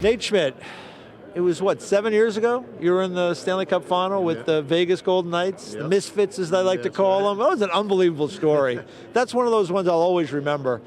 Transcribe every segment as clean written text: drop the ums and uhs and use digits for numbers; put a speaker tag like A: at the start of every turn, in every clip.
A: Nate Schmidt, it was what, 7 years ago? You were in the Stanley Cup Final with the Vegas Golden Knights, the Misfits as they like to call them. That was an unbelievable story. That's one of those ones I'll always remember.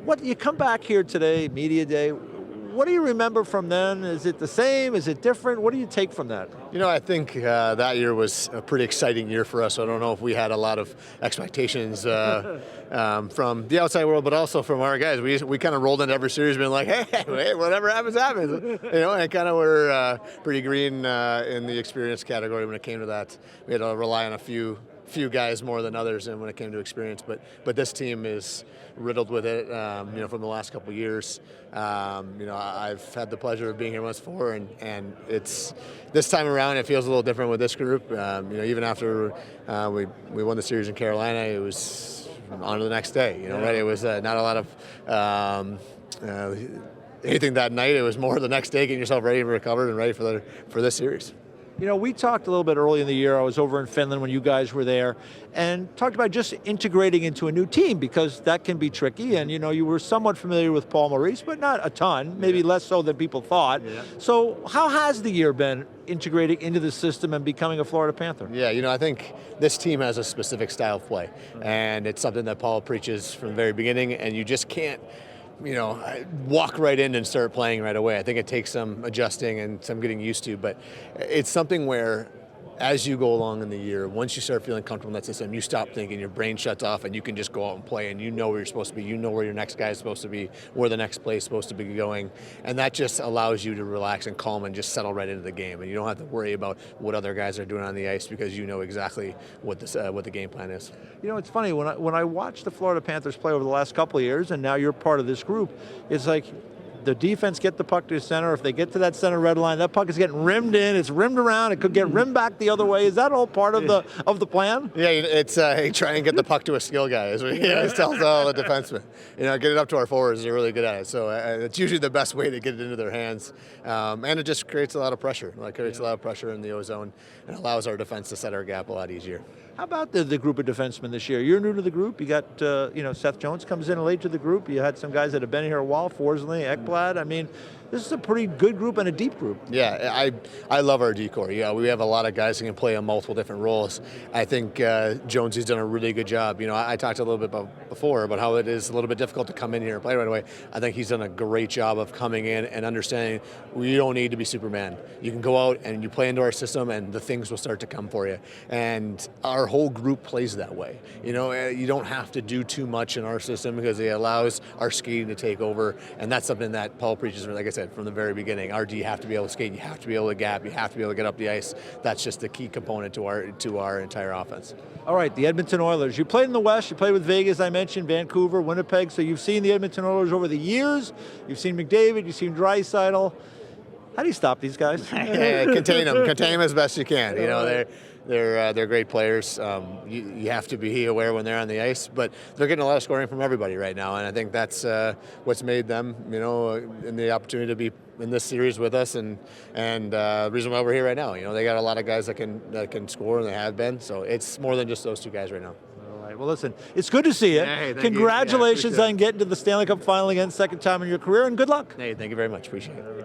A: What, you come back here today, Media Day, what do you remember from then? Is it the same? Is it different? What do you take from that?
B: You know, I think that year was a pretty exciting year for us. I don't know if we had a lot of expectations from the outside world, but also from our guys. We kind of rolled into every series being like, hey, whatever happens, happens. You know, and kind of were pretty green in the experience category when it came to that. We had to rely on a few guys more than others, and when it came to experience, but this team is riddled with it. You know, from the last couple of years. You know, I've had the pleasure of being here once before, and it's this time around it feels a little different with this group. You know, even after we won the series in Carolina, it was on to the next day. You know, right? It was not a lot of anything that night. It was more the next day, getting yourself ready and recovered and ready for this series.
A: You know, we talked a little bit early in the year. I was over in Finland when you guys were there, and talked about just integrating into a new team, because that can be tricky. And you know, you were somewhat familiar with Paul Maurice, but not a ton, maybe less so than people thought. So how has the year been integrating into the system and becoming a Florida Panther?
B: Yeah, you know, I think this team has a specific style of play, and it's something that Paul preaches from the very beginning, and you just can't, you know, walk right in and start playing right away. I think it takes some adjusting and some getting used to, but it's something where as you go along in the year, once you start feeling comfortable in that system, you stop thinking, your brain shuts off, and you can just go out and play, and you know where you're supposed to be, you know where your next guy is supposed to be, where the next play is supposed to be going, and that just allows you to relax and calm and just settle right into the game, and you don't have to worry about what other guys are doing on the ice, because you know exactly what the game plan is.
A: You know, it's funny, when I watch the Florida Panthers play over the last couple of years, and now you're part of this group, it's like, the defense get the puck to the center. If they get to that center red line, that puck is getting rimmed in. It's rimmed around. It could get rimmed back the other way. Is that all part of the plan?
B: Yeah, it's hey, try and get the puck to a skill guy, as we always tell all the defensemen. You know, get it up to our forwards. They're really good at it. So it's usually the best way to get it into their hands, and it just creates a lot a lot of pressure in the O-zone, and allows our defense to set our gap a lot easier.
A: How about the group of defensemen this year? You're new to the group. You got, you know, Seth Jones comes in late to the group. You had some guys that have been here a while, Forsling, Ekblad. I mean, this is a pretty good group and a deep group.
B: Yeah, I love our decor. Yeah, we have a lot of guys who can play in multiple different roles. I think Jonesy's done a really good job. You know, I talked a little bit before about how it is a little bit difficult to come in here and play right away. I think he's done a great job of coming in and understanding you don't need to be Superman. You can go out and you play into our system, and the things will start to come for you. And our whole group plays that way. You know, you don't have to do too much in our system, because it allows our skating to take over, and that's something that Paul preaches, like I said, from the very beginning. You have to be able to skate, you have to be able to gap, you have to be able to get up the ice. That's just the key component to our entire offense.
A: All right, the Edmonton Oilers. You played in the West, you played with Vegas, I mentioned, Vancouver, Winnipeg, so you've seen the Edmonton Oilers over the years. You've seen McDavid, you've seen Draisaitl. How do you stop these guys?
B: Contain them as best you can. You know, they're great players. You have to be aware when they're on the ice, but they're getting a lot of scoring from everybody right now, and I think that's what's made them, you know, in the opportunity to be in this series with us, and the reason why we're here right now. You know, they got a lot of guys that can score, and they have been. So it's more than just those two guys right now.
A: All right. Well, listen, it's good to see you.
B: Hey,
A: congratulations on getting to the Stanley Cup Final again, second time in your career, and good luck.
B: Hey, thank you very much. Appreciate it.